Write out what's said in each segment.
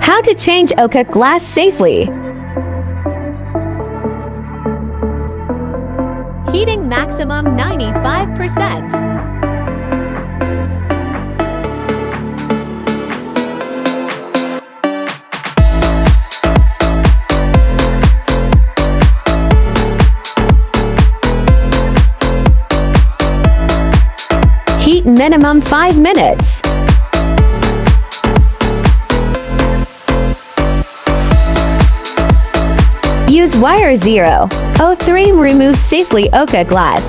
How to change OCA glass safely. Heating maximum 95%. Heat minimum 5 minutes. Use wire 003 remove safely OCA glass.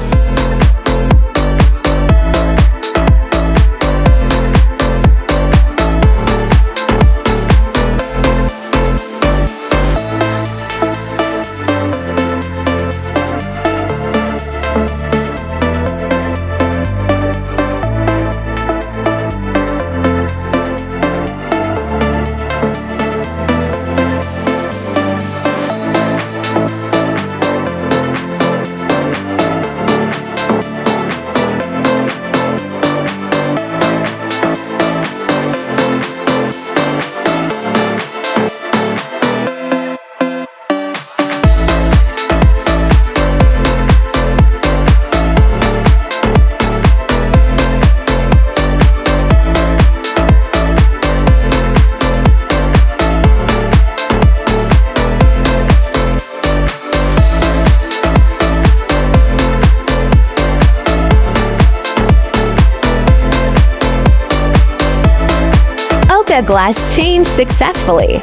OCA glass changed successfully.